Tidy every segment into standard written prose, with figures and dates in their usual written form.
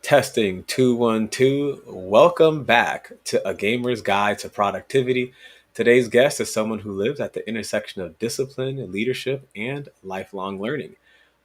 Testing 212. Welcome back to A Gamer's Guide to Productivity. Today's guest is someone who lives at the intersection of discipline, leadership, and lifelong learning.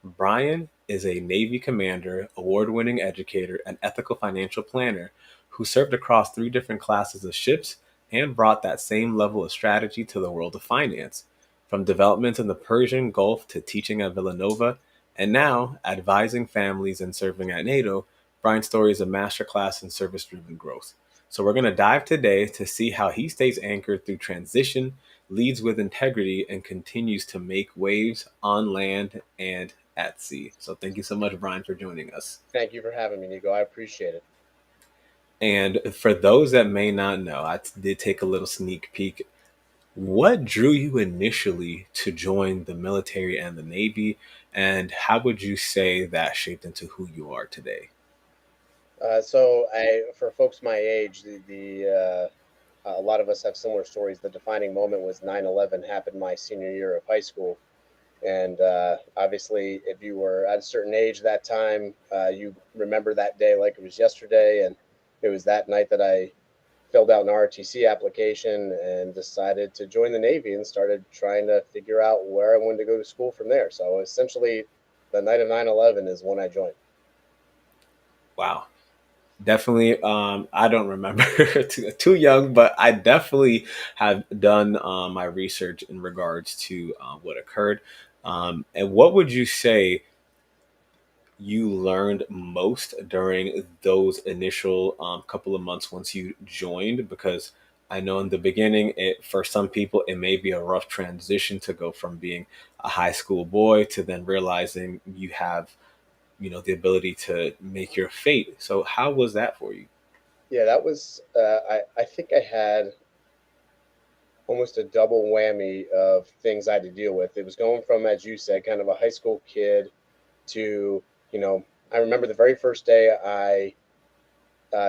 Brian is a Navy commander, award winning educator, and ethical financial planner who served across three different classes of ships and brought that same level of strategy to the world of finance. From development in the Persian Gulf to teaching at Villanova, and now advising families and serving at NATO. Brian's story is a masterclass in service driven growth. So, we're going to dive today to see how he stays anchored through transition, leads with integrity, and continues to make waves on land and at sea. So, thank you so much, Brian, for joining us. Thank you for having me, Nico. I appreciate it. And for those that may not know, I did take a little sneak peek. What drew you initially to join the military and the Navy? And how would you say that shaped into who you are today? For folks my age, a lot of us have similar stories. The defining moment was 9/11 happened my senior year of high school. And obviously, if you were at a certain age that time, you remember that day like it was yesterday. And it was that night that I filled out an ROTC application and decided to join the Navy and started trying to figure out where I wanted to go to school from there. So essentially, the night of 9/11 is when I joined. Wow. Definitely, I don't remember too young, but I definitely have done my research in regards to what occurred. And what would you say you learned most during those initial couple of months once you joined? Because I know in the beginning, for some people, it may be a rough transition to go from being a high school boy to then realizing you have, the ability to make your fate. So how was that for you? Yeah, that was. I think I had almost a double whammy of things I had to deal with. It was going from, as you said, kind of a high school kid to, I remember the very first day I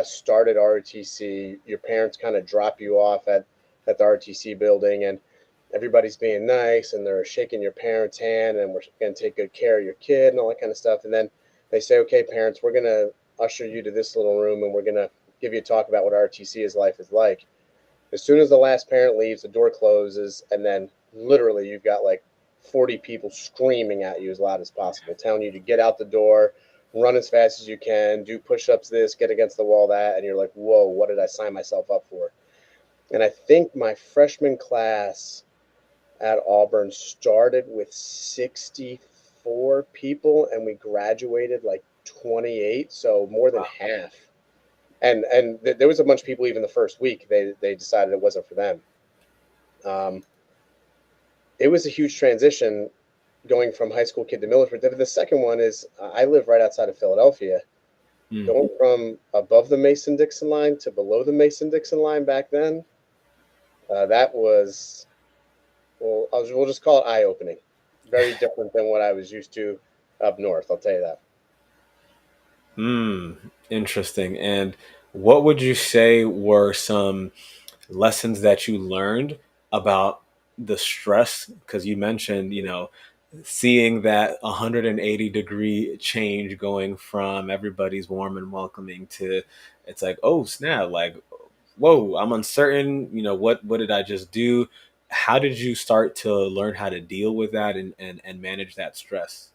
started ROTC. Your parents kind of drop you off at the ROTC building, and everybody's being nice, and they're shaking your parents' hand, and we're going to take good care of your kid and all that kind of stuff. And then they say, "Okay, parents, we're going to usher you to this little room, and we're going to give you a talk about what ROTC's life is like." As soon as the last parent leaves, the door closes, and then literally you've got like 40 people screaming at you as loud as possible, telling you to get out the door, run as fast as you can, do push-ups this, get against the wall that, and you're like, whoa, what did I sign myself up for? And I think my freshman class at Auburn started with 64 people, and we graduated like 28, so more than half. And there was a bunch of people even the first week they decided it wasn't for them. Um, it was a huge transition going from high school kid to military. The second one is I live right outside of Philadelphia. Mm. Going from above the Mason Dixon line to below the Mason Dixon line back then, that was, well, we'll just call it eye opening. Very different than what I was used to up north. I'll tell you that. Interesting. And what would you say were some lessons that you learned about the stress? Because you mentioned, seeing that 180-degree change going from everybody's warm and welcoming to it's like, oh snap, like, whoa, I'm uncertain. What did I just do? How did you start to learn how to deal with that and manage that stress?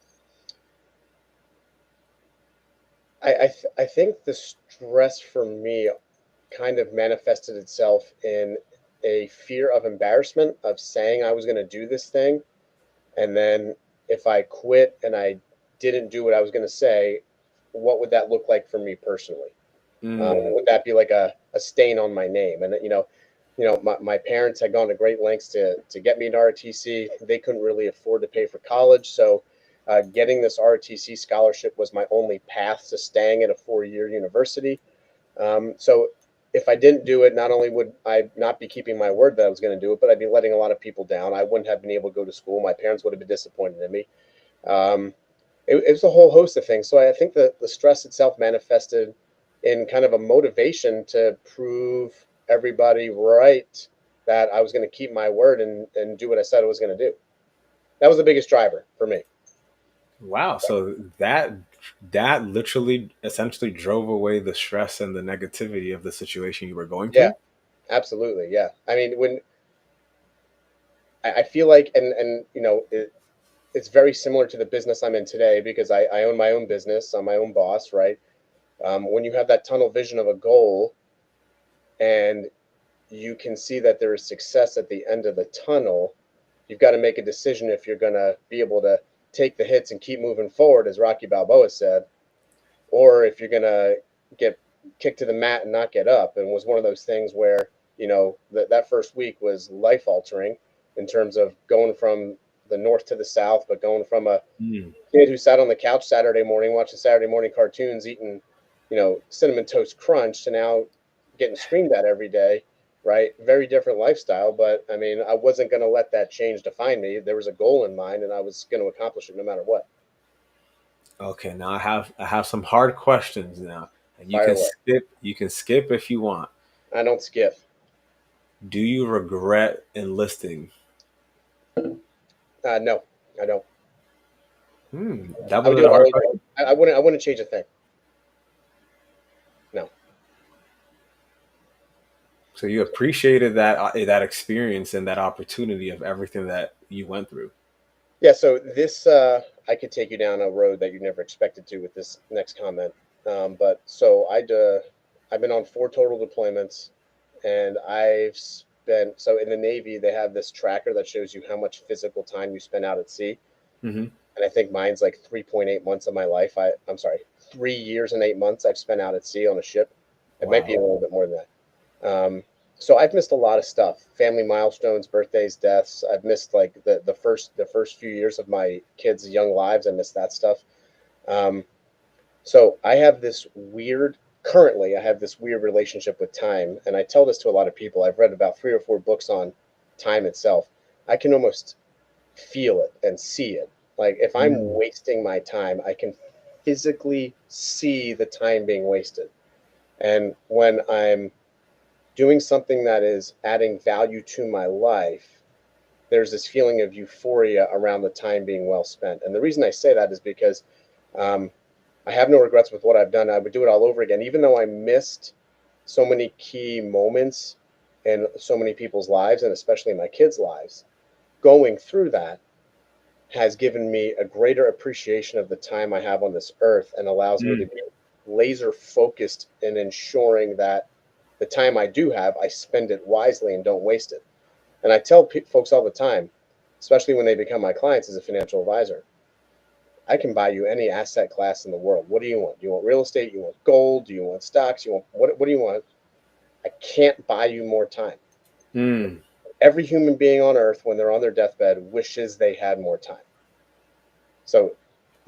I think the stress for me kind of manifested itself in a fear of embarrassment of saying I was going to do this thing. And then if I quit and I didn't do what I was going to say, what would that look like for me personally? Mm. Would that be like a stain on my name? And, my parents had gone to great lengths to get me an ROTC. They couldn't really afford to pay for college. So getting this ROTC scholarship was my only path to staying at a 4-year university. So if I didn't do it, not only would I not be keeping my word that I was going to do it, but I'd be letting a lot of people down. I wouldn't have been able to go to school. My parents would have been disappointed in me. Um, it was a whole host of things. So I think that the stress itself manifested in kind of a motivation to prove everybody right that I was going to keep my word and do what I said I was going to do. That was the biggest driver for me. Wow. So that that literally essentially drove away the stress and the negativity of the situation you were going Yeah, through. absolutely. Yeah. I mean, when I feel like, and it's very similar to the business I'm in today because I own my own business. I'm my own boss, right? When you have that tunnel vision of a goal and you can see that there is success at the end of the tunnel, you've got to make a decision if you're going to be able to take the hits and keep moving forward, as Rocky Balboa said, or if you're going to get kicked to the mat and not get up. And it was one of those things where, that first week was life altering in terms of going from the north to the south, but going from a Mm. kid who sat on the couch Saturday morning watching Saturday morning cartoons, eating, cinnamon toast crunch, to now getting screamed at every day. Right, very different lifestyle, but I mean, I wasn't going to let that change define me. There was a goal in mind, and I was going to accomplish it no matter what. Okay, now I have some hard questions now, and you Fire can away. skip. You can skip if you want. I don't skip. Do you regret enlisting? No, I don't. That I would was do a it all hard over. question. I wouldn't. I wouldn't change a thing. No. So you appreciated that experience and that opportunity of everything that you went through. Yeah. So this, I could take you down a road that you never expected to with this next comment. But so I've been on 4 total deployments, and I've spent. So in the Navy, they have this tracker that shows you how much physical time you spend out at sea, Hmm. and I think mine's like 3.8 months of my life. I'm sorry, 3 years and 8 months I've spent out at sea on a ship. It might be a Wow. little bit more than that. So I've missed a lot of stuff, family milestones, birthdays, deaths. I've missed like the first few years of my kids' young lives. I missed that stuff. Um, so I have this weird. Currently, I have this weird relationship with time, and I tell this to a lot of people. I've read about 3 or 4 books on time itself. I can almost feel it and see it. Like if I'm Mm. wasting my time, I can physically see the time being wasted. And when I'm doing something that is adding value to my life, there's this feeling of euphoria around the time being well spent. And the reason I say that is because um, I have no regrets with what I've done. I would do it all over again, even though I missed so many key moments in so many people's lives, and especially my kids' lives. Going through that has given me a greater appreciation of the time I have on this earth and allows me to Mm. be laser focused in ensuring that the time I do have, I spend it wisely and don't waste it. And I tell folks all the time, especially when they become my clients as a financial advisor, I can buy you any asset class in the world. What do you want? Do you want real estate? You want gold? Do you want stocks? You want what do you want? I can't buy you more time. Mm. Every human being on earth, when they're on their deathbed, wishes they had more time. So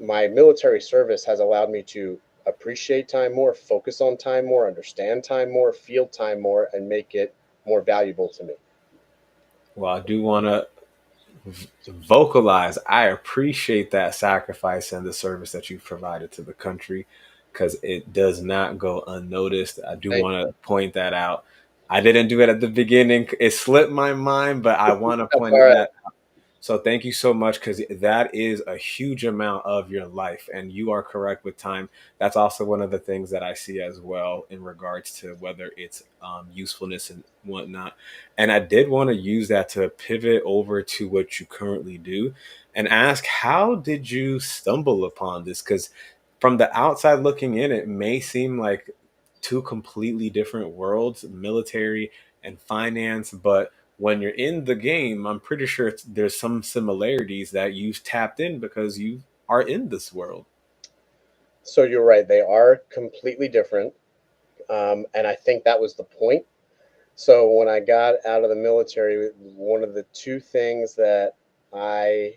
my military service has allowed me to appreciate time more, focus on time more, understand time more, feel time more, and make it more valuable to me. Well, I do want to vocalize. I appreciate that sacrifice and the service that you've provided to the country because it does not go unnoticed. I do Thank want to point that out. I didn't do it at the beginning. It slipped my mind, but I want to That's point all it right. that. So thank you so much because that is a huge amount of your life, and you are correct with time. That's also one of the things that I see as well in regards to whether it's usefulness and whatnot. And I did want to use that to pivot over to what you currently do, and ask how did you stumble upon this? Because from the outside looking in, it may seem like two completely different worlds, military and finance, but when you're in the game, I'm pretty sure there's some similarities that you've tapped in because you are in this world. So you're right. They are completely different. And I think that was the point. So when I got out of the military, one of the two things I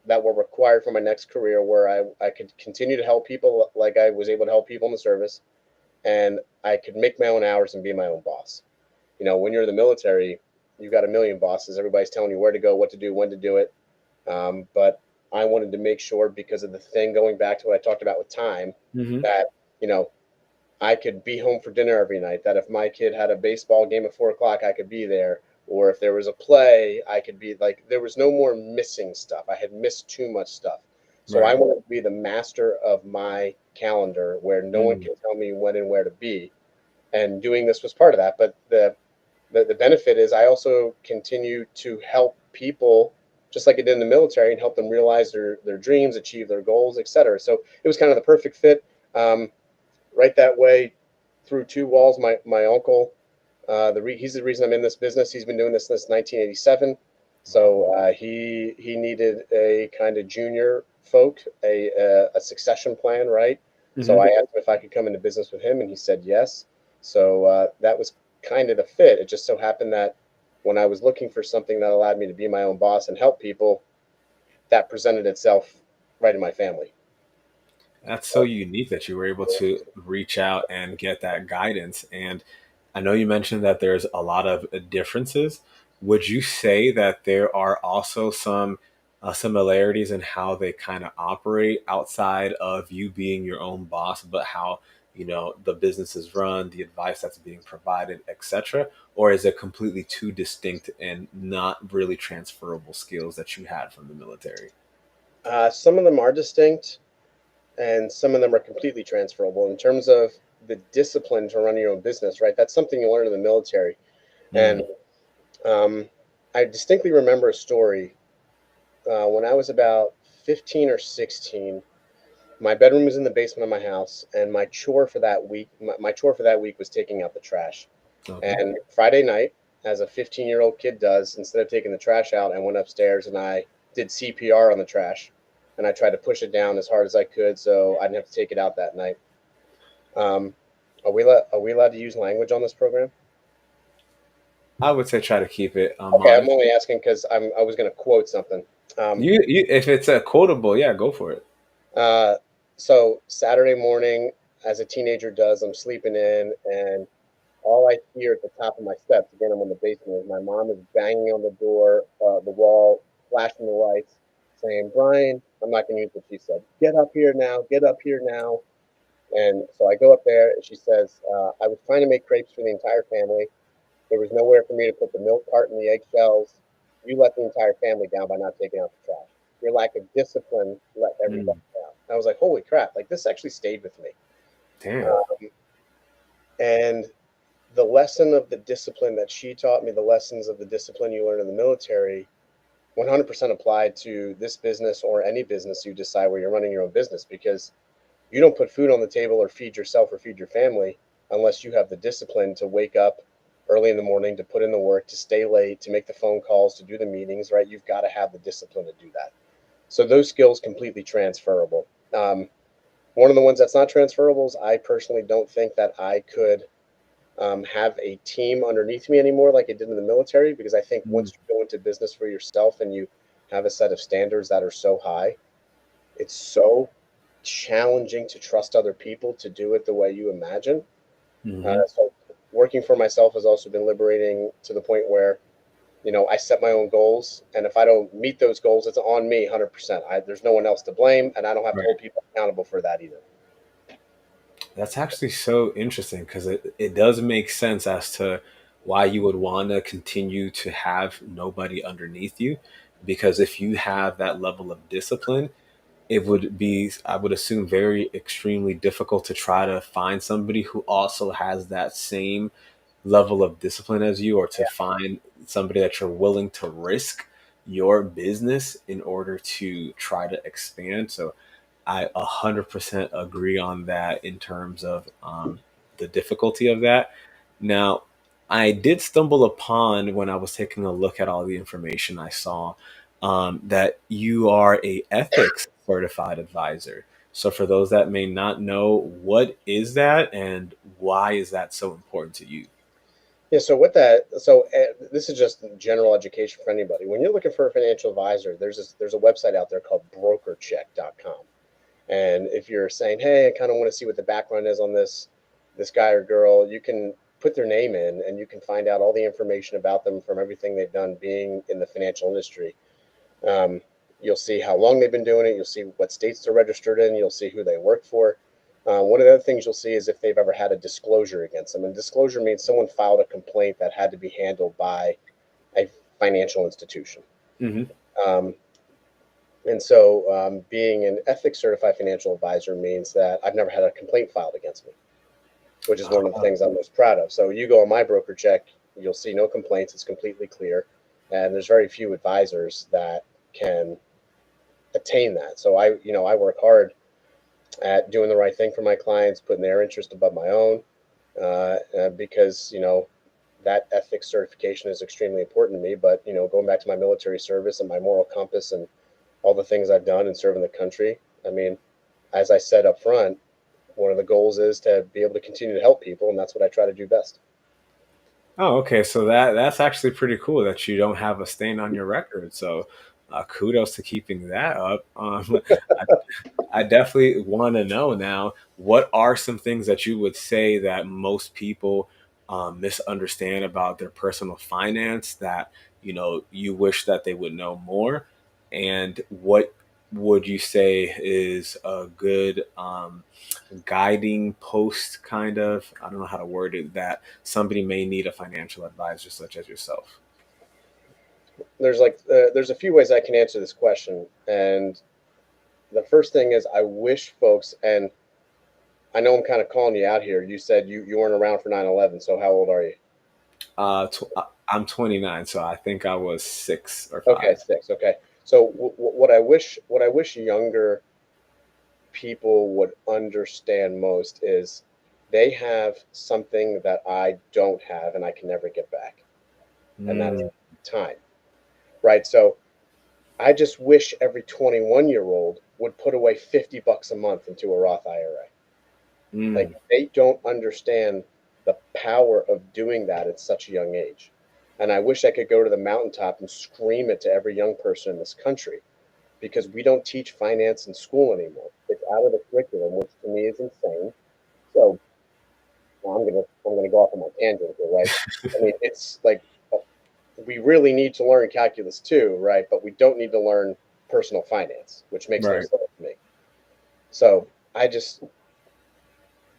that were required for my next career where I could continue to help people like I was able to help people in the service, and I could make my own hours and be my own boss. When you're in the military, you've got a million bosses. Everybody's telling you where to go, what to do, when to do it. But I wanted to make sure, because of the thing going back to what I talked about with time, Hmm. that, you know, I could be home for dinner every night. That if my kid had a baseball game at 4 o'clock, I could be there. Or if there was a play, I could be like, there was no more missing stuff. I had missed too much stuff. So I Right. wanted to be the master of my calendar where no one Mm. can tell me when and where to be. And doing this was part of that. But the benefit is I also continue to help people just like I did in the military and help them realize their dreams, achieve their goals, etc. So it was kind of the perfect fit. Um, right that way through two walls. My uncle, he's the reason I'm in this business. He's been doing this since 1987. Wow. So he needed a kind of junior folk, a succession plan, right? So I Hmm. asked him if I could come into business with him, and he said yes. So that was kind of the fit. It just so happened that when I was looking for something that allowed me to be my own boss and help people, that presented itself right in my family. That's so unique that you were able to reach out and get that guidance. And I know you mentioned that there's a lot of differences. Would you say that there are also some similarities in how they kind of operate outside of you being your own boss, but how the business is run, the advice that's being provided, etc.? Or is it completely two distinct and not really transferable skills that you had from the military? Some of them are distinct, and some of them are completely transferable in terms of the discipline to run your own business, right? That's something you learn in the military. And Mm, um, I distinctly remember a story when I was about 15 or 16. My bedroom was in the basement of my house, and my chore for that week was taking out the trash. okay. And Friday night, as a 15-year-old kid does, instead of taking the trash out, I went upstairs and I did CPR on the trash, and I tried to push it down as hard as I could so I didn't have to take it out that night. Um, are we allowed to use language on this program? I would say try to keep it Okay, I'm modest. only asking because I was going to quote something. Um, You if it's a quotable, yeah, go for it. uh, so Saturday morning, as a teenager does, I'm sleeping in, and all I hear at the top of my steps, again, I'm in the basement, is my mom is banging on the door, the wall, flashing the lights, saying, Brian, I'm not going to use what she said. Get up here now. Get up here now. And so I go up there, and she says, I was trying to make crepes for the entire family. There was nowhere for me to put the milk carton, the eggshells. You let the entire family down by not taking out the trash. Your lack of discipline let everybody Mm, down. I was like, holy crap! Like this actually stayed with me. damn. Um, and the lesson of the discipline that she taught me, the lessons of the discipline you learn in the military, 100% applied to this business or any business you decide where you're running your own business because you don't put food on the table or feed yourself or feed your family unless you have the discipline to wake up early in the morning, to put in the work, to stay late, to make the phone calls, to do the meetings, right? You've got to have the discipline to do that. So those skills completely transferable. One of the ones that's not transferable is I personally don't think that I could have a team underneath me anymore like I did in the military because I think Mm, once you go into business for yourself and you have a set of standards that are so high, it's so challenging to trust other people to do it the way you imagine. hmm. So working for myself has also been liberating to the point where I set my own goals, and if I don't meet those goals, it's on me 100%. There's no one else to blame, and I don't have to hold Right. people accountable for that either. That's actually so interesting because it does make sense as to why you would want to continue to have nobody underneath you. Because if you have that level of discipline, it would be, I would assume, very extremely difficult to try to find somebody who also has that same level of discipline as you, or to find somebody that you're willing to risk your business in order to try to expand. So I 100% agree on that in terms of the difficulty of that. Now, I did stumble upon when I was taking a look at all the information I saw that you are a ethics certified advisor. So for those that may not know, what is that and why is that so important to you? Yeah, this is just general education for anybody. When you're looking for a financial advisor, there's a website out there called brokercheck.com. And if you're saying, "Hey, I kind of want to see what the background is on this guy or girl," you can put their name in and you can find out all the information about them from everything they've done being in the financial industry. Um, you'll see how long they've been doing it. You'll see what states they're registered in. You'll see who they work for. One of the other things you'll see is if they've ever had a disclosure against them. And disclosure means someone filed a complaint that had to be handled by a financial institution. Hmm. Um, And so, being an ethics certified financial advisor means that I've never had a complaint filed against me, which is one of the Uh, things I'm most proud of. So, you go on my broker check, you'll see no complaints. It's completely clear. And there's very few advisors that can attain that. So, I work hard at doing the right thing for my clients, putting their interest above my own, because, that ethics certification is extremely important to me. But, going back to my military service and my moral compass and all the things I've done and serving the country, I mean, as I said up front, one of the goals is to be able to continue to help people, and that's what I try to do best. oh, okay. So that's actually pretty cool that you don't have a stain on your record. So kudos to keeping that up. I definitely want to know now, what are some things that you would say that most people misunderstand about their personal finance that, you wish that they would know more? And what would you say is a good guiding post, kind of, I don't know how to word it, that somebody may need a financial advisor such as yourself? There's a few ways I can answer this question, and the first thing is I wish folks, and I know I'm kind of calling you out here. You said you weren't around for 9/11, so how old are you? I'm 29, so I think I was 6 or 5. Okay, 6. Okay, so what I wish younger people would understand most is they have something that I don't have and I can never get back, and that's Mm, time, right? So I just wish every 21-year-old would put away $50 a month into a Roth IRA. Like, mm. they don't understand the power of doing that at such a young age. And I wish I could go to the mountaintop and scream it to every young person in this country, because we don't teach finance in school anymore. It's out of the curriculum, which to me is insane. So, well, I'm gonna go off on my tangent here, right? I mean, it's like, we really need to learn calculus too, right? But we don't need to learn personal finance, which makes no Right. sense to me. So I just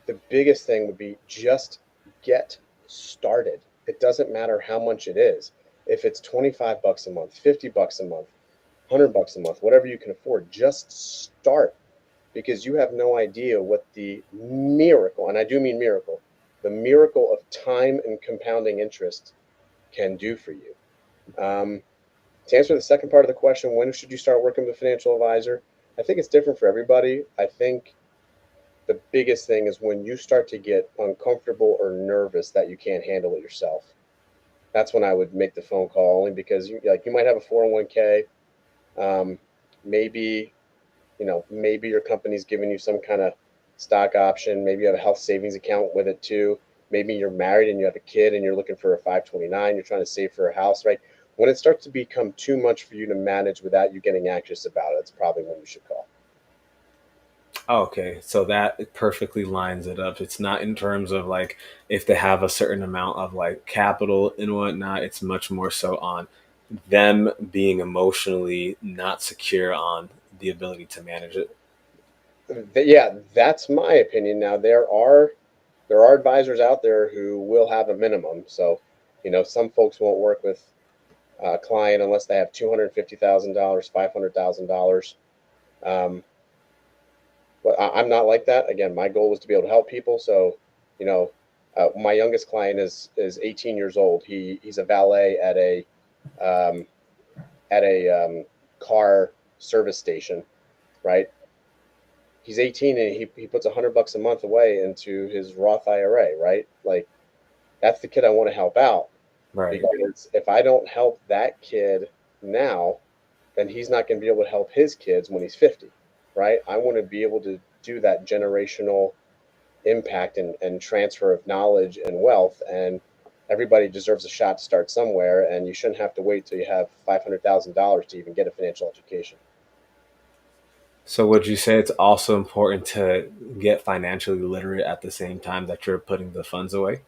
the biggest thing would be just get started. It doesn't matter how much it is. If it's $25 a month, $50 a month, $100 a month, whatever you can afford, just start, because you have no idea what the miracle, and I do mean miracle, the miracle of time and compounding interest can do for you. Um, to answer the second part of the question, when should you start working with a financial advisor? I think it's different for everybody. I think the biggest thing is when you start to get uncomfortable or nervous that you can't handle it yourself. That's when I would make the phone call, only because you might have a 401k. Maybe maybe your company's giving you some kind of stock option. Maybe you have a health savings account with it too. Maybe you're married and you have a kid and you're looking for a 529. You're trying to save for a house, right? When it starts to become too much for you to manage without you getting anxious about it, it's probably when you should call. Okay, so that perfectly lines it up. It's not in terms of like if they have a certain amount of like capital and whatnot. It's much more so on them being emotionally not secure on the ability to manage it. Yeah, that's my opinion. Now there are advisors out there who will have a minimum. So, some folks won't work with a client unless they have $250,000, $500,000. Um, but I'm not like that. Again, my goal is to be able to help people. So, you know, my youngest client is 18 years old. He's a valet um, at a car service station, right? He's 18 and he puts $100 a month away into his Roth IRA, right? Like, that's the kid I want to help out, Right. because if I don't help that kid now, then he's not going to be able to help his kids when he's 50, right? I want to be able to do that generational impact and transfer of knowledge and wealth. And everybody deserves a shot to start somewhere. And you shouldn't have to wait till you have $500,000 to even get a financial education. So would you say it's also important to get financially literate at the same time that you're putting the funds away?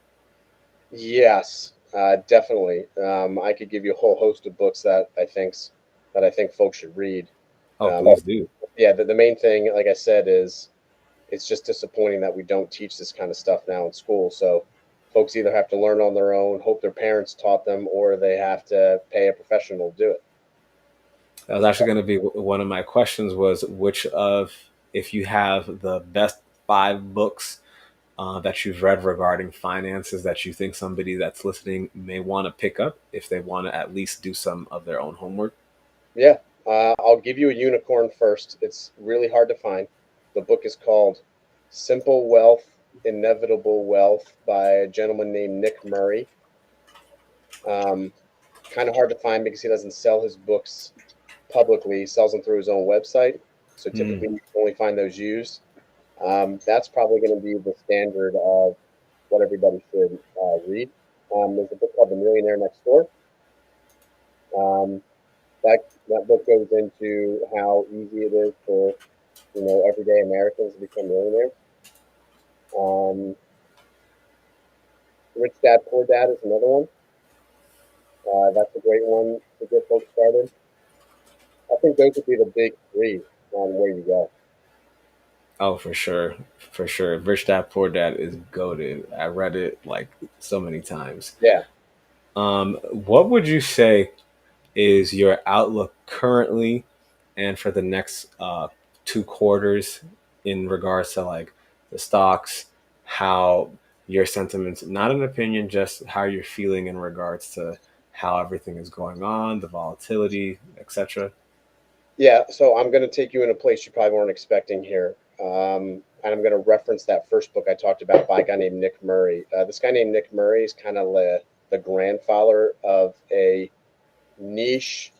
Yes, definitely. I could give you a whole host of books that I think folks should read. Oh, Um, please do. yeah, the main thing, like I said, is it's just disappointing that we don't teach this kind of stuff now in school. So folks either have to learn on their own, hope their parents taught them, or they have to pay a professional to do it. That was actually going to be one of my questions was which of, if you have the best five books that you've read regarding finances that you think somebody that's listening may want to pick up if they want to at least do some of their own homework. Yeah, I'll give you a unicorn first. It's really hard to find. The book is called Simple Wealth, Inevitable Wealth by a gentleman named Nick Murray. Um, Kind of hard to find because he doesn't sell his books publicly. He sells them through his own website. So Mm, typically you can only find those used. That's probably going to be the standard of what everybody should read. There's a book called The Millionaire Next Door. Um, that book goes into how easy it is for everyday Americans to become millionaires. Um, Rich Dad Poor Dad is another one. That's a great one to get folks started. I think those would be the big three on where you go. oh, for sure, for sure. Rich Dad Poor Dad is goated. I read it like so many times. Yeah, What would you say is your outlook currently and for the next 2 quarters in regards to like the stocks, how your sentiments, not an opinion, just how you're feeling in regards to how everything is going on, the volatility, etc. yeah. So I'm going to take you in a place you probably weren't expecting here. And I'm going to reference that first book I talked about by a guy named Nick Murray. This guy named Nick Murray is kind of the grandfather of a niche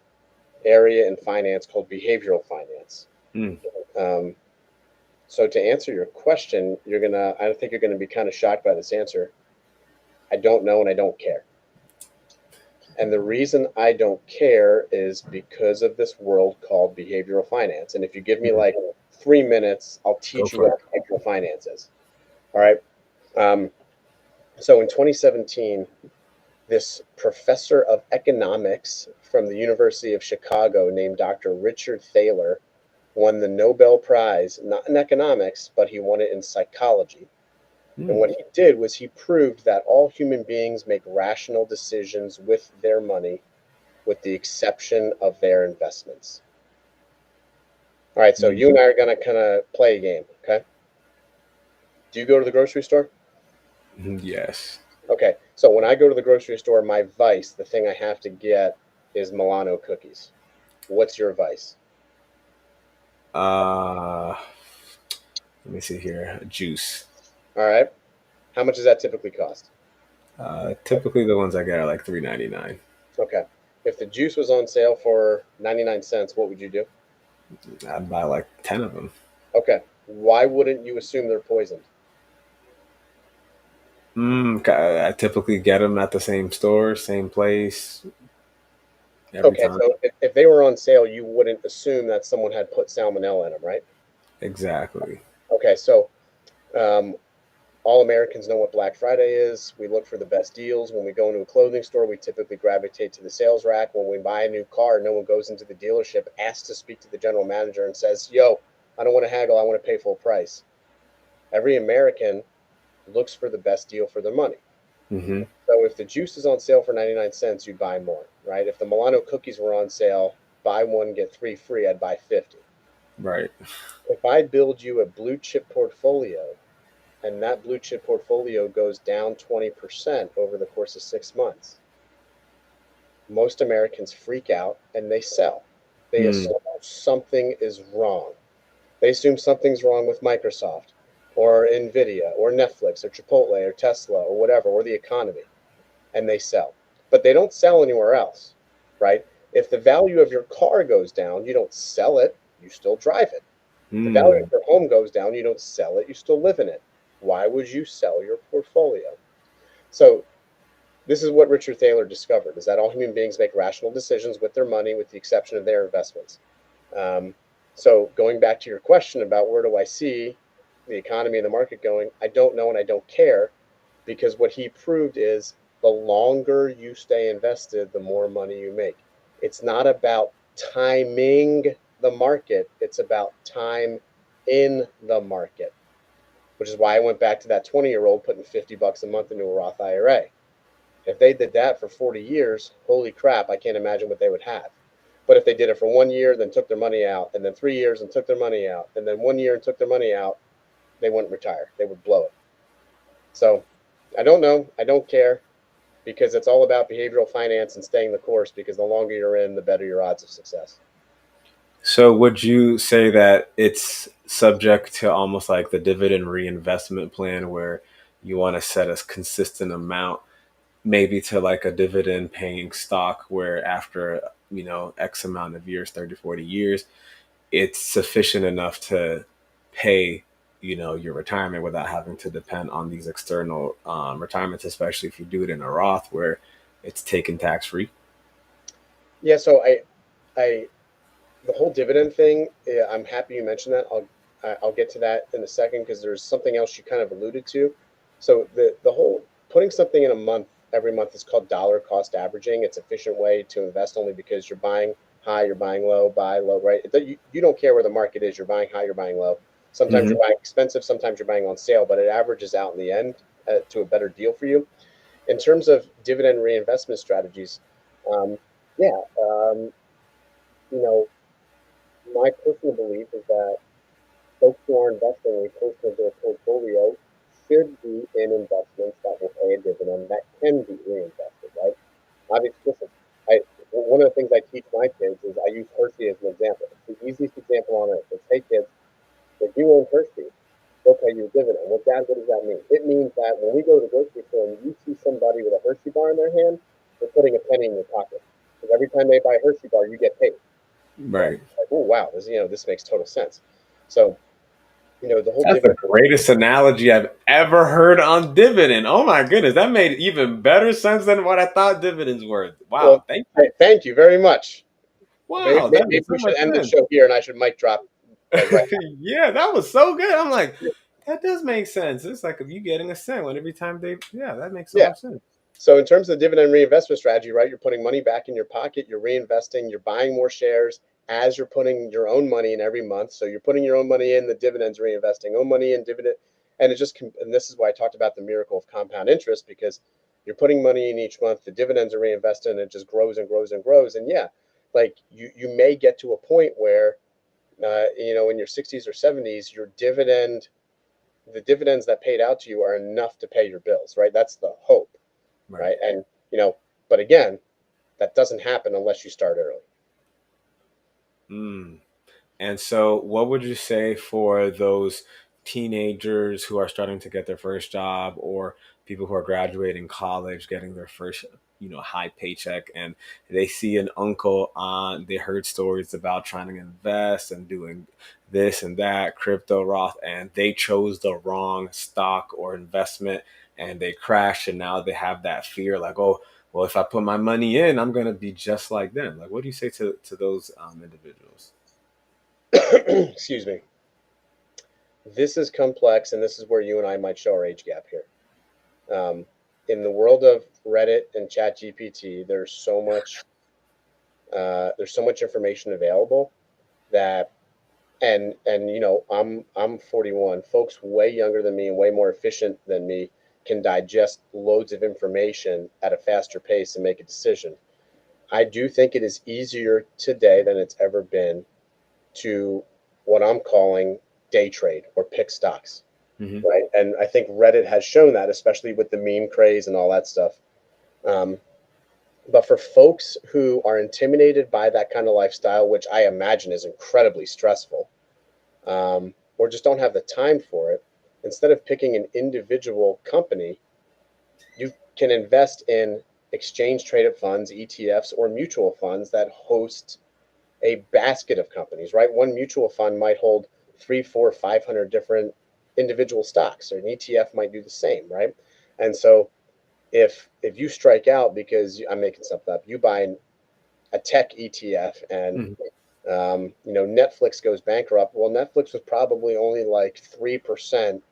area in finance called behavioral finance. Mm, Um, so to answer your question, I think you're gonna be kind of shocked by this answer. I don't know and I don't care. And the reason I don't care is because of this world called behavioral finance. And if you give me mm, like 3 minutes, I'll go teach you for what it. behavioral finance is. All right. Um, so in 2017, this professor of economics from the University of Chicago named Dr. Richard Thaler won the Nobel Prize, not in economics, but he won it in psychology. And Mm, what he did was he proved that all human beings make rational decisions with their money, with the exception of their investments. All right, so mm, you and I are going to kind of play a game, okay? Do you go to the grocery store? mm, yes. Okay, so when I go to the grocery store, my vice, the thing I have to get, is Milano cookies. What's your vice? Uh, Let me see here. Juice. All right, how much does that typically cost? Typically the ones I get are like 3.99. Okay, if the juice was on sale for 99 cents, what would you do? I'd buy like 10 of them. Okay, why wouldn't you assume they're poisoned? I typically get them at the same store, same place every Okay, time. so if they were on sale, you wouldn't assume that someone had put salmonella in them, right? Exactly. Okay, so um, all Americans know what Black Friday is. We look for the best deals. When we go into a clothing store, we typically gravitate to the sales rack. When we buy a new car, no one goes into the dealership, asks to speak to the general manager, and says, "Yo, I don't want to haggle. I want to pay full price." Every American looks for the best deal for their money. Hmm. So if the juice is on sale for 99 cents, you'd buy more, right? If the Milano cookies were on sale, buy one, get three free, I'd buy 50. Right. If I build you a blue chip portfolio and that blue chip portfolio goes down 20% over the course of 6 months, most Americans freak out and they sell. They Mm, assume something is wrong. They assume something's wrong with Microsoft or Nvidia or Netflix or Chipotle or Tesla or whatever, or the economy, and they sell. But they don't sell anywhere else, right? If the value of your car goes down, you don't sell it, you still drive it. If the value of mm, your home goes down, you don't sell it, you still live in it. Why would you sell your portfolio? So this is what Richard Thaler discovered: is that all human beings make rational decisions with their money, with the exception of their investments. Um, so going back to your question about where do I see the economy and the market going, I don't know and I don't care, because what he proved is the longer you stay invested, the more money you make. It's not about timing the market, it's about time in the market, which is why I went back to that 20-year-old putting $50 a month into a Roth IRA. If they did that for 40 years, holy crap, I can't imagine what they would have. But if they did it for 1 year, then took their money out, and then 3 years and took their money out, and then 1 year and took their money out, they wouldn't retire. They would blow it. So I don't know. I don't care because it's all about behavioral finance and staying the course because the longer you're in, the better your odds of success. So would you say that it's subject to almost like the dividend reinvestment plan where you want to set a consistent amount, maybe to like a dividend paying stock where after, X amount of years, 30, 40 years, it's sufficient enough to pay, your retirement without having to depend on these external retirements, especially if you do it in a Roth where it's taken tax free? Yeah, so I the whole dividend thing, yeah, I'm happy you mentioned that. I'll get to that in a second because there's something else you kind of alluded to. So the whole putting something in a month every month is called dollar cost averaging. It's an efficient way to invest only because you're buying high, you're buying low, buy low, right? You don't care where the market is. You're buying high, you're buying low. Sometimes you're Hmm. buying expensive, sometimes you're buying on sale, but it averages out in the end to a better deal for you. In terms of dividend reinvestment strategies, um, yeah, um, you know, my personal belief is that folks who are investing a portion of their portfolio should be in investments that will pay a dividend that can be reinvested, right? Obviously, listen, one of the things I teach my kids is I use Hershey as an example. It's the easiest example on earth. It's, hey kids, if you own Hershey, they'll pay you a dividend. Well, Dad, what does that mean? It means that when we go to the grocery store and you see somebody with a Hershey bar in their hand, they're putting a penny in your pocket. Because every time they buy a Hershey bar, you get paid. Right? Right. Like, oh wow, this makes total sense. So the whole That's the dividend. greatest analogy I've ever heard on dividend. Oh my goodness, that made even better sense than what I thought dividends were. Well, Wow, thank you. hey, thank you very much. Maybe, Wow, that maybe makes so we should much end the sense. show here, and I should mic drop like right Yeah, that was so good. I'm like, that does make sense. It's like if you getting a cent when every time yeah, that makes so now. Yeah. much sense. So in terms of the dividend reinvestment strategy, right, you're putting money back in your pocket, you're reinvesting, you're buying more shares as you're putting your own money in every month. So you're putting your own money in, the dividends reinvesting, own money in dividend, and and this is why I talked about the miracle of compound interest because you're putting money in each month, the dividends are reinvested, and it just grows and grows and grows. And yeah, like you may get to a point where in your 60s or 70s, the dividends that paid out to you are enough to pay your bills, right? That's the hope, Right. right? And but again, that doesn't happen unless you start early. Mm. And so, what would you say for those teenagers who are starting to get their first job, or people who are graduating college, getting their first, high paycheck, and they see an uncle on, they heard stories about trying to invest and doing this and that, crypto, Roth, and they chose the wrong stock or investment and they crashed, and now they have that fear like, oh, well, if I put my money in, I'm going to be just like them. Like, what do you say to those individuals? Excuse me. This is complex, and this is where you and I might show our age gap here. Um, in the world of Reddit and ChatGPT, there's so much information available that and I'm 41. Folks way younger than me and way more efficient than me can digest loads of information at a faster pace and make a decision. I do think it is easier today than it's ever been to what I'm calling day trade or pick stocks, Hmm. right? And I think Reddit has shown that, especially with the meme craze and all that stuff. Um, but for folks who are intimidated by that kind of lifestyle, which I imagine is incredibly stressful, or just don't have the time for it, instead of picking an individual company, you can invest in exchange traded funds, ETFs, or mutual funds that host a basket of companies, right? One mutual fund might hold three, four, 500 different individual stocks, or an ETF might do the same, right? And so if you strike out because I'm making something up, you buy a tech ETF and Hmm. Netflix goes bankrupt. Well, Netflix was probably only like 3%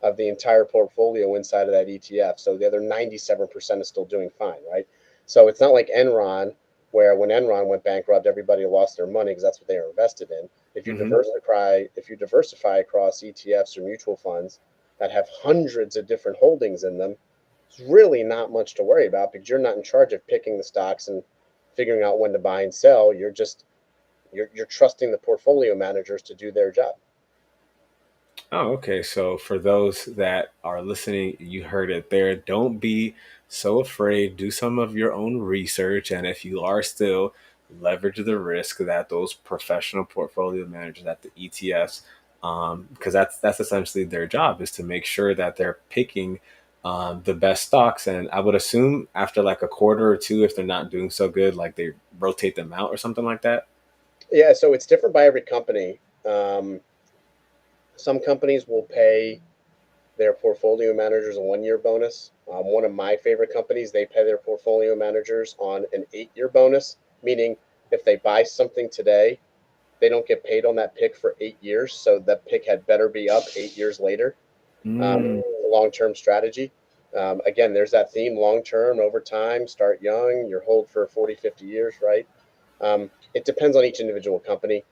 of the entire portfolio inside of that ETF. So the other 97% is still doing fine, right? So it's not like Enron, where when Enron went bankrupt, everybody lost their money because that's what they were invested in. Hmm. If you diversify across ETFs or mutual funds that have hundreds of different holdings in them, it's really not much to worry about because you're not in charge of picking the stocks and figuring out when to buy and sell. You're trusting the portfolio managers to do their job. Oh, okay. So for those that are listening, you heard it there. Don't be so afraid. Do some of your own research. And if you are still, leverage the risk that those professional portfolio managers at the ETFs, because that's essentially their job, is to make sure that they're picking the best stocks. And I would assume after like a quarter or two, if they're not doing so good, like they rotate them out or something like that. Yeah, so it's different by every company. Some companies will pay their portfolio managers a 1 year bonus. One of my favorite companies, they pay their portfolio managers on an 8 year bonus, meaning if they buy something today, they don't get paid on that pick for 8 years. So that pick had better be up 8 years later. Mm. Long term strategy. Again, there's that theme long term, over time, start young, you're hold for 40, 50 years, right? It depends on each individual company.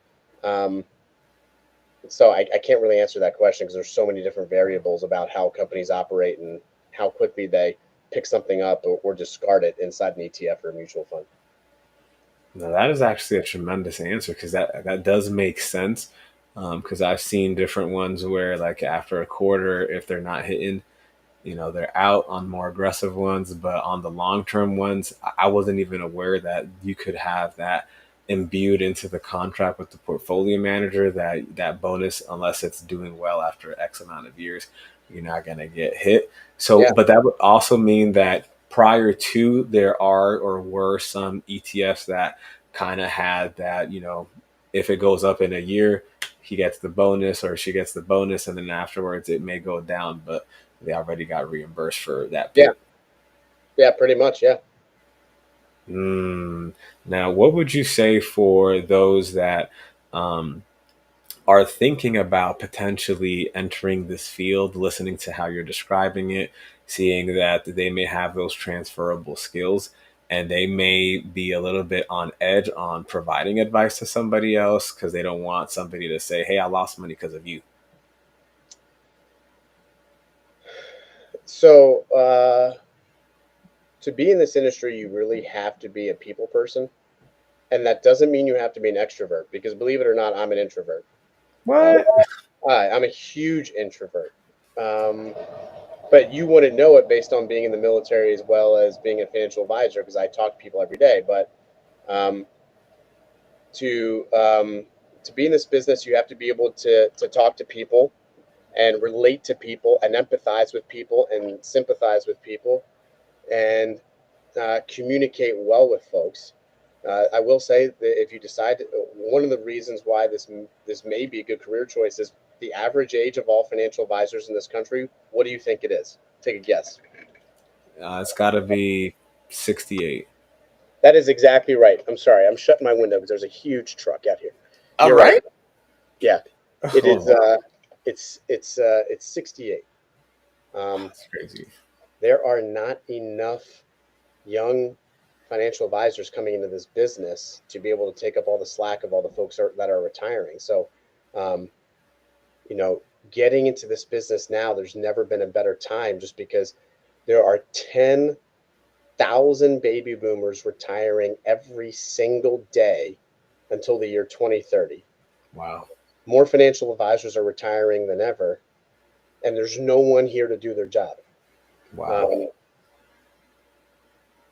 Um, so I can't really answer that question because there's so many different variables about how companies operate and how quickly they pick something up or discard it inside an ETF or a mutual fund. No, that is actually a tremendous answer because that does make sense. Because I've seen different ones where, like, after a quarter, if they're not hitting, they're out on more aggressive ones. But on the long term ones, I wasn't even aware that you could have that imbued into the contract with the portfolio manager, that bonus, unless it's doing well after X amount of years, you're not gonna get hit. So, Yeah, but that would also mean that prior to, there are or were some ETFs that kind of had that, if it goes up in a year, he gets the bonus or she gets the bonus, and then afterwards it may go down, but they already got reimbursed for that yeah, pick. yeah, pretty much, yeah. Mm. Now, what would you say for those that um, are thinking about potentially entering this field, listening to how you're describing it, seeing that they may have those transferable skills, and they may be a little bit on edge on providing advice to somebody else because they don't want somebody to say, "Hey, I lost money because of you." So to be in this industry, you really have to be a people person. And that doesn't mean you have to be an extrovert because believe it or not, I'm an introvert. Uh, What? I'm a huge introvert. Um, but you wouldn't know it based on being in the military as well as being a financial advisor because I talk to people every day. But um, to um, to be in this business, you have to be able to talk to people and relate to people and empathize with people and sympathize with people and communicate well with folks. I will say that if you decide, one of the reasons why this may be a good career choice is the average age of all financial advisors in this country. What do you think it is? Take a guess. It's got to be 68. That is exactly right. I'm sorry. I'm shutting my window because there's a huge truck out here. All You're right. right. Yeah, it Oh, is. wow. It's 68. Um, That's crazy. there are not enough young financial advisors coming into this business to be able to take up all the slack of all the folks that are retiring. So, um, you know, getting into this business now, there's never been a better time just because there are 10,000 baby boomers retiring every single day until the year 2030. Wow. More financial advisors are retiring than ever, and there's no one here to do their job. Wow. Um,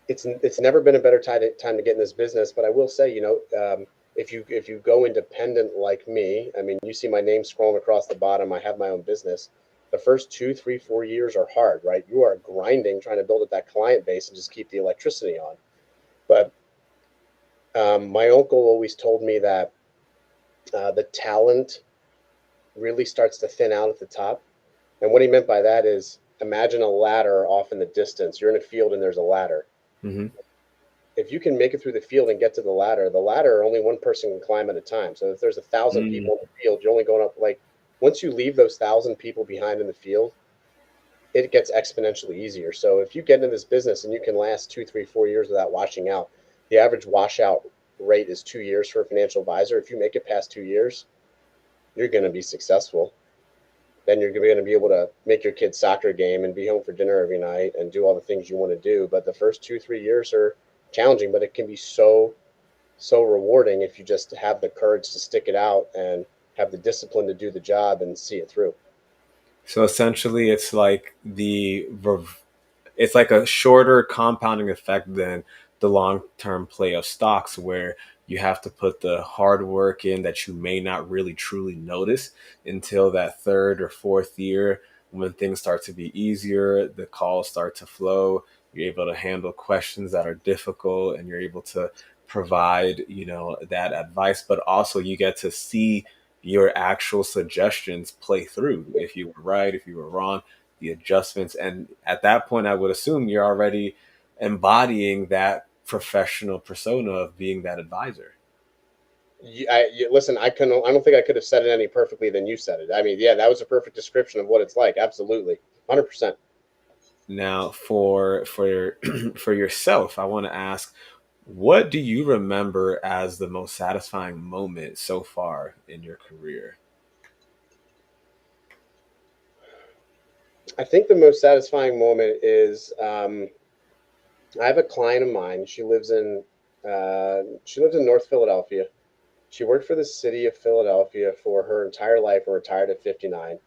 it's never been a better time to get in this business. But I will say, if you go independent like me, I mean, you see my name scrolling across the bottom. I have my own business. The first 2, 3, 4 years are hard, right? You are grinding trying to build up that client base and just keep the electricity on. But my uncle always told me that the talent really starts to thin out at the top. And what he meant by that is imagine a ladder off in the distance. You're in a field and there's a ladder. Hmm. If you can make it through the field and get to the ladder only one person can climb at a time. So if there's 1,000 Mm. people in the field, you're only going up like once you leave those 1,000 people behind in the field, it gets exponentially easier. So if you get into this business and you can last 2, 3, 4 years without washing out, the average washout rate is 2 years for a financial advisor. If you make it past 2 years, you're going to be successful. Then you're going to be able to make your kid's soccer game and be home for dinner every night and do all the things you want to do. But the first 2, 3 years are challenging, but it can be so rewarding if you just have the courage to stick it out and have the discipline to do the job and see it through. So essentially, it's like a shorter compounding effect than the long term play of stocks, where you have to put the hard work in that you may not really truly notice until that third or fourth year, when things start to be easier, the calls start to flow, you're able to handle questions that are difficult, and you're able to provide, that advice, but also you get to see your actual suggestions play through, if you were right, if you were wrong, the adjustments. And at that point, I would assume you're already embodying that professional persona of being that advisor. Listen, I couldn't. I don't think I could have said it any perfectly than you said it. I mean, yeah, that was a perfect description of what it's like. Absolutely, 100%. Now, for for yourself, I want to ask, what do you remember as the most satisfying moment so far in your career? I think the most satisfying moment is I have a client of mine. She lives in North Philadelphia. She worked for the city of Philadelphia for her entire life and retired at 59.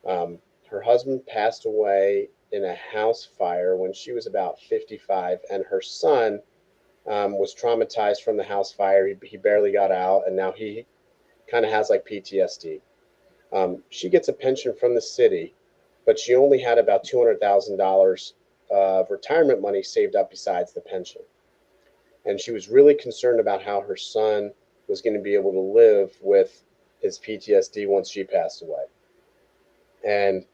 Her husband passed away in a house fire when she was about 55, and her son was traumatized from the house fire. He barely got out, and now he kind of has like PTSD. She gets a pension from the city, but she only had about $200,000 of retirement money saved up besides the pension. And she was really concerned about how her son was going to be able to live with his PTSD once she passed away. And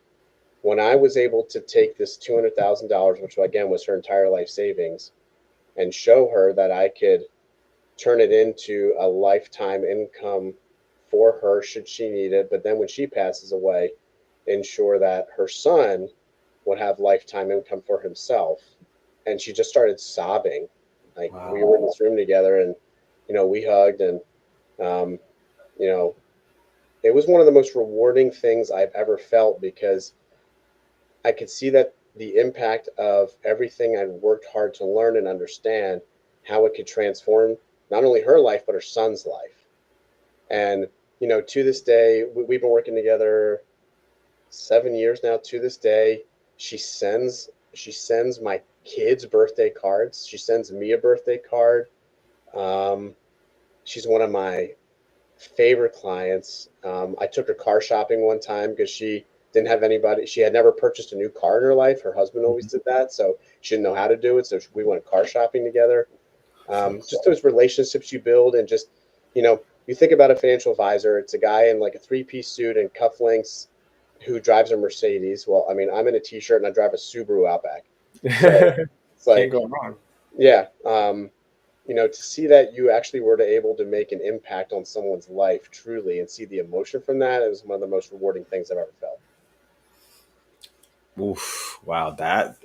when I was able to take this $200,000, which again was her entire life savings, and show her that I could turn it into a lifetime income for her should she need it, but then when she passes away, ensure that her son would have lifetime income for himself. And she just started sobbing. Like we Wow. were in this room together, and we hugged, and um, you know, it was one of the most rewarding things I've ever felt because I could see that the impact of everything I'd worked hard to learn and understand, how it could transform not only her life but her son's life. And to this day, we've been working together 7 years now. To this day, she sends my kids birthday cards. She sends me a birthday card. Um, she's one of my favorite clients. I took her car shopping one time because she didn't have anybody. She had never purchased a new car in her life. Her husband always Mhm. did that, so she didn't know how to do it. So we went car shopping together. So Just those relationships you build, and just you think about a financial advisor. It's a guy in like a three-piece suit and cufflinks who drives a Mercedes. Well, I mean, I'm in a t-shirt and I drive a Subaru Outback. So it's can't like, go wrong. yeah, to see that you actually were able to make an impact on someone's life truly and see the emotion from that is one of the most rewarding things I've ever felt. Oof, wow, that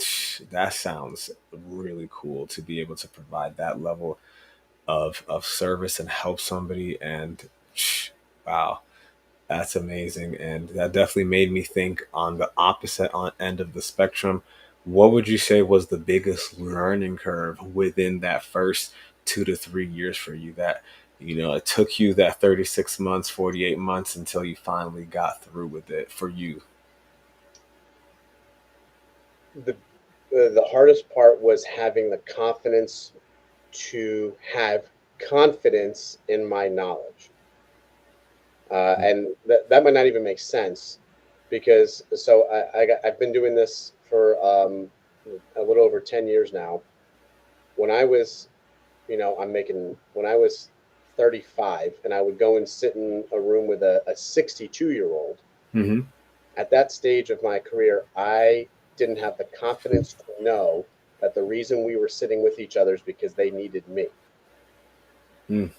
sounds really cool to be able to provide that level of service and help somebody. And wow, that's amazing. And that definitely made me think on the opposite end of the spectrum. What would you say was the biggest learning curve within that first 2 to 3 years for you, that it took you that 36 months, 48 months until you finally got through with it for you? The hardest part was having the confidence to have confidence in my knowledge. And that might not even make sense because I've been doing this for a little over 10 years now. When I was, when I was 35 and I would go and sit in a room with a 62-year-old, Mm-hmm. at that stage of my career, I didn't have the confidence to know that the reason we were sitting with each other is because they needed me. Mm.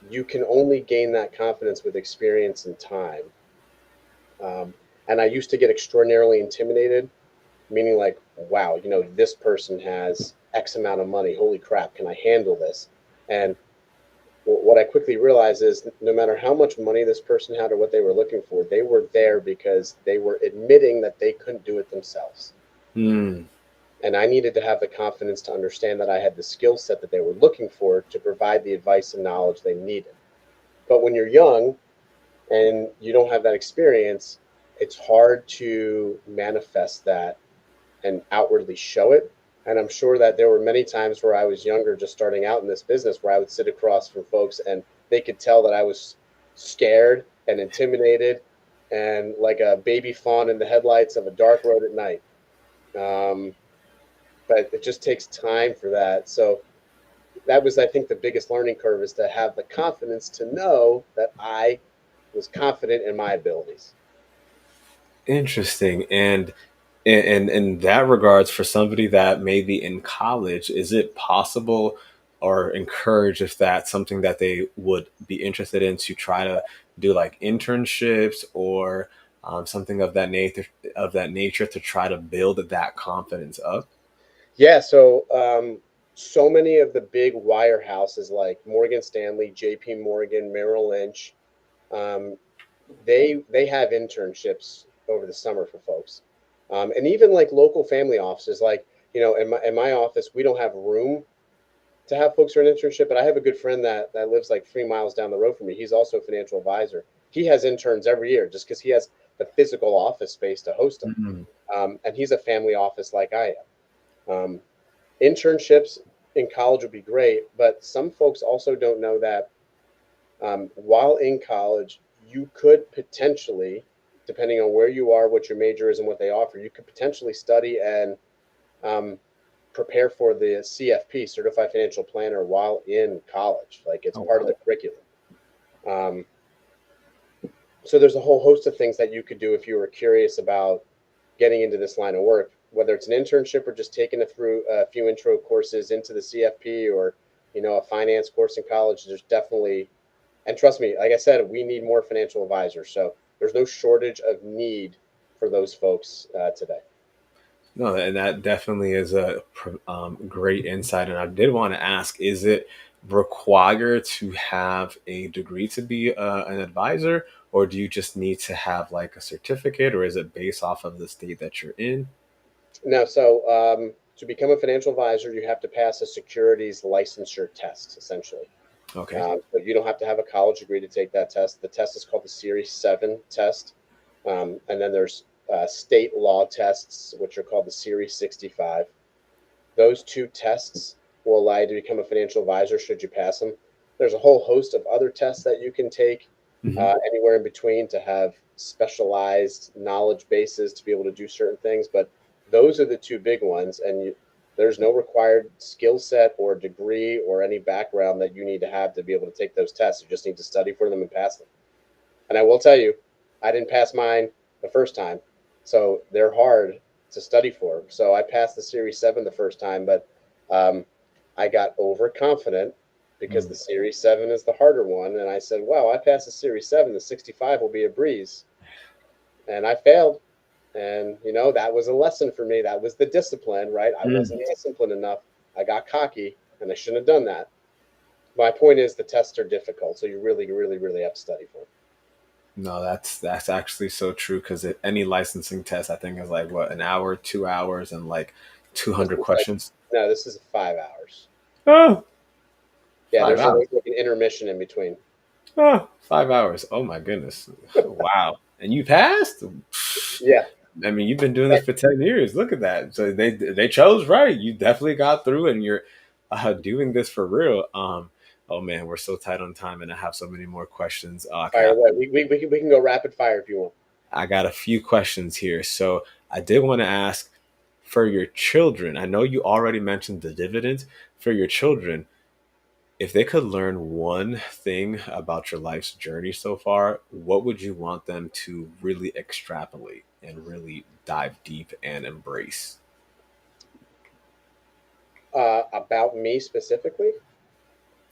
You can only gain that confidence with experience and time. Um, and I used to get extraordinarily intimidated, meaning like, wow, this person has X amount of money. Holy crap, can I handle this? And what I quickly realized is no matter how much money this person had or what they were looking for, they were there because they were admitting that they couldn't do it themselves. Mm. And I needed to have the confidence to understand that I had the skill set that they were looking for to provide the advice and knowledge they needed. But when you're young and you don't have that experience, it's hard to manifest that and outwardly show it. And I'm sure that there were many times where I was younger, just starting out in this business, where I would sit across from folks and they could tell that I was scared and intimidated and like a baby fawn in the headlights of a dark road at night. Um, but it just takes time for that. So that was, I think, the biggest learning curve is to have the confidence to know that I was confident in my abilities. Interesting. And in that regards, for somebody that may be in college, is it possible or encouraged if that's something that they would be interested in to try to do like internships or something of that nature to try to build that confidence up? Yeah, so many of the big wirehouses like Morgan Stanley, J.P. Morgan, Merrill Lynch, um, they have internships over the summer for folks, and even like local family offices. Like in my office, we don't have room to have folks for an internship, but I have a good friend that lives like 3 miles down the road from me. He's also a financial advisor. He has interns every year just because he has the physical office space to host them, Mhm. and he's a family office like I am. Internships in college would be great, but some folks also don't know that while in college, you could potentially, depending on where you are, what your major is, and what they offer, you could potentially study and um, prepare for the CFP, Certified Financial Planner, while in college. Like it's Oh part of wow. the curriculum. Um, so there's a whole host of things that you could do if you were curious about getting into this line of work, whether it's an internship or just taking it through a few intro courses into the CFP or a finance course in college. There's definitely, and trust me, like I said, we need more financial advisors. So there's no shortage of need for those folks today. No, and that definitely is a great insight. And I did want to ask, is it required to have a degree to be an advisor, or do you just need to have like a certificate, or is it based off of the state that you're in? Now, to become a financial advisor, you have to pass a securities licensure test, essentially. Okay. So you don't have to have a college degree to take that test. The test is called the Series 7 test. And then there's state law tests, which are called the Series 65. Those two tests will allow you to become a financial advisor should you pass them. There's a whole host of other tests that you can take Hmm. anywhere in between to have specialized knowledge bases to be able to do certain things. But those are the two big ones. There's no required skill set or degree or any background that you need to have to be able to take those tests. You just need to study for them and pass them. And I will tell you, I didn't pass mine the first time. So they're hard to study for. So I passed the Series 7 the first time, but um, I got overconfident because the Series 7 is the harder one. And I said, wow, I passed the Series 7. The 65 will be a breeze. And I failed. And, that was a lesson for me. That was the discipline, right? I Mm. wasn't disciplined enough. I got cocky and I shouldn't have done that. My point is the tests are difficult. So you really, really, really have to study for them. No, that's actually so true because any licensing test, I think, is like what, an hour, 2 hours, and like This 200 is like questions. no, this is 5 hours. Oh, Yeah, five there's hours. always like an intermission in between. Oh, 5 hours. Oh my goodness. Wow. And you passed? Yeah, I mean, you've been doing this for 10 years. Look at that. So they chose right. You definitely got through and you're doing this for real. Oh man, we're so tight on time and I have so many more questions. fire away. We can go rapid fire if you want. I got a few questions here. So I did want to ask for your children. I know you already mentioned the dividends for your children. If they could learn one thing about your life's journey so far, what would you want them to really extrapolate and really dive deep and embrace? About me specifically,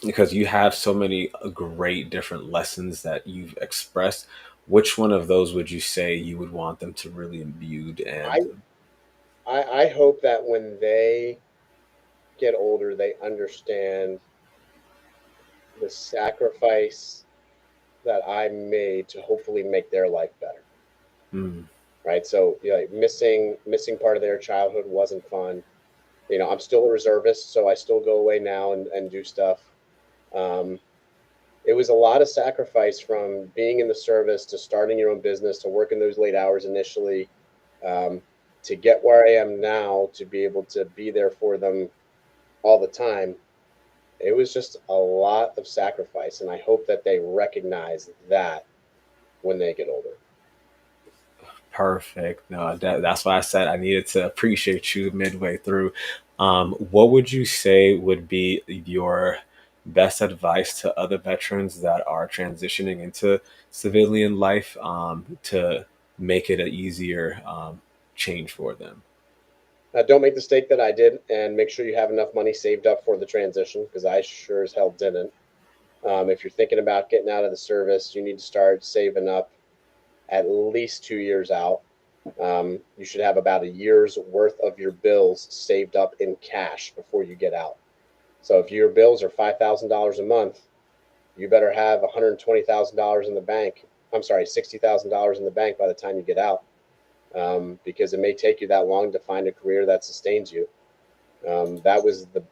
Because you have so many great different lessons that you've expressed. Which one of those would you say you would want them to really imbue I, and I hope that when they get older, they understand the sacrifice that I made to hopefully make their life better. mm, Right. So like missing part of their childhood wasn't fun. I'm still a reservist, so I still go away now and do stuff. Um, it was a lot of sacrifice from being in the service to starting your own business to working those late hours initially, um, to get where I am now to be able to be there for them all the time. It was just a lot of sacrifice, and I hope that they recognize that when they get older. Perfect. No, that's why I said I needed to appreciate you midway through. What would you say would be your best advice to other veterans that are transitioning into civilian life to make it an easier change for them? Don't make the mistake that I did, and make sure you have enough money saved up for the transition, because I sure as hell didn't. If you're thinking about getting out of the service, you need to start saving up at least 2 years out. You should have about a year's worth of your bills saved up in cash before you get out. So if your bills are $5,000 a month, you better have $120,000 in the bank. I'm sorry, $60,000 in the bank by the time you get out, because it may take you that long to find a career that sustains you. That was the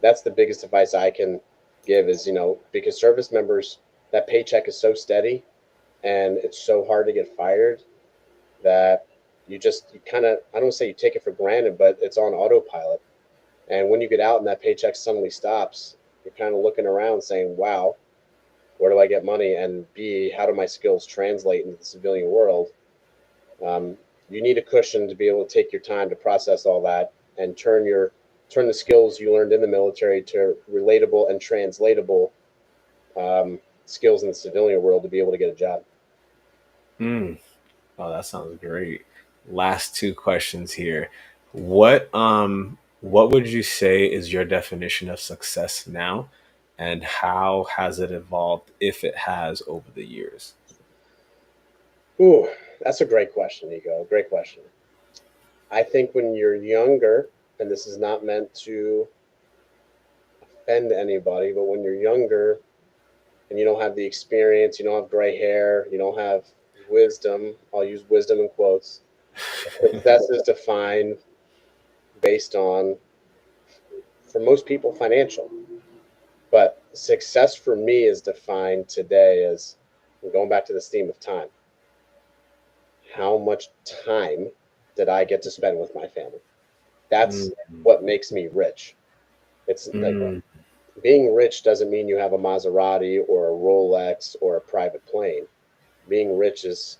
That's the biggest advice I can give is, because service members, that paycheck is so steady and it's so hard to get fired that you kind of, I don't say you take it for granted, but it's on autopilot. And when you get out and that paycheck suddenly stops, you're kind of looking around saying, wow, where do I get money? And B, how do my skills translate into the civilian world? Um, you need a cushion to be able to take your time to process all that and turn the skills you learned in the military to relatable and translatable skills in the civilian world to be able to get a job. Mm. Oh, that sounds great. Last two questions here. What would you say is your definition of success now, and how has it evolved if it has over the years? Ooh, that's a great question, Nico. Great question. I think when you're younger, and this is not meant to offend anybody, but when you're younger and you don't have the experience, you don't have gray hair, you don't have wisdom, I'll use wisdom in quotes. Success is defined based on, for most people, financial. But success for me is defined today as, going back to this theme of time, how much time did I get to spend with my family? That's Mm, what makes me rich. It's like, mm, being rich doesn't mean you have a Maserati or a Rolex or a private plane. Being rich is,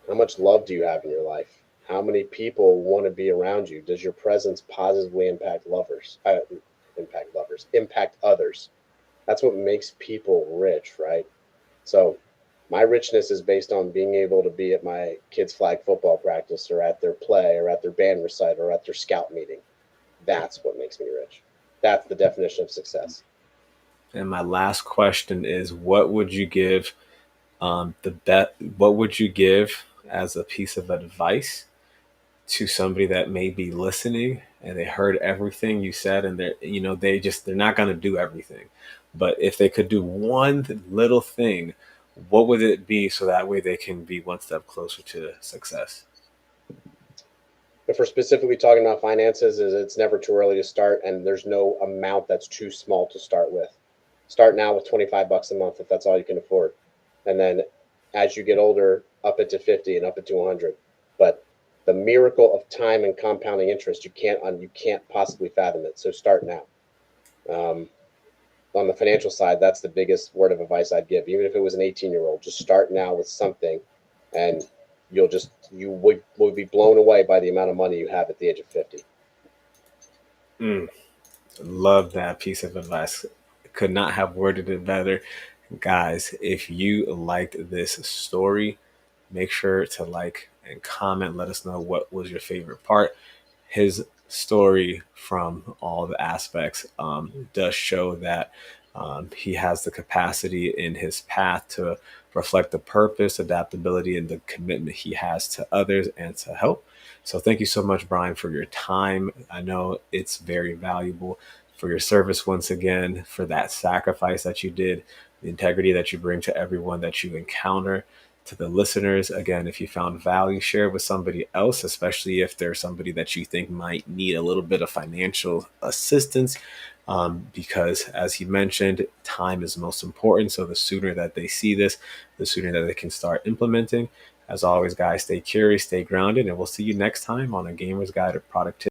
how much love do you have in your life? How many people want to be around you? Does your presence positively impact others? That's what makes people rich, right? So my richness is based on being able to be at my kids' flag football practice or at their play or at their band recital or at their scout meeting. That's what makes me rich. That's the definition of success. and my last question is, what would you give the bet? What would you give as a piece of advice to somebody that may be listening and they heard everything you said and they're not going to do everything, but if they could do one little thing, what would it be so that way they can be one step closer to success? If we're specifically talking about finances, is it's never too early to start, and there's no amount that's too small to start with. Start now with 25 bucks a month if that's all you can afford, and then as you get older, up it to 50 and up it to 100. But the miracle of time and compounding interest, you can't possibly fathom it. So start now. Um, on the financial side, that's the biggest word of advice I'd give. Even if it was an 18-year-old, just start now with something, and you would be blown away by the amount of money you have at the age of 50. Mm, love that piece of advice. Could not have worded it better. Guys, if you liked this story, make sure to like and comment. Let us know what was your favorite part. His story, from all the aspects, does show that he has the capacity in his path to reflect the purpose, adaptability, and the commitment he has to others and to help. So, thank you so much, Brian, for your time. I know it's very valuable, for your service once again, for that sacrifice that you did, the integrity that you bring to everyone that you encounter, To the listeners, again, if you found value, share it with somebody else, especially if there's somebody that you think might need a little bit of financial assistance. Because, as you mentioned, time is most important. So the sooner that they see this, the sooner that they can start implementing. As always, guys, stay curious, stay grounded, and we'll see you next time on A Gamer's Guide to Productivity.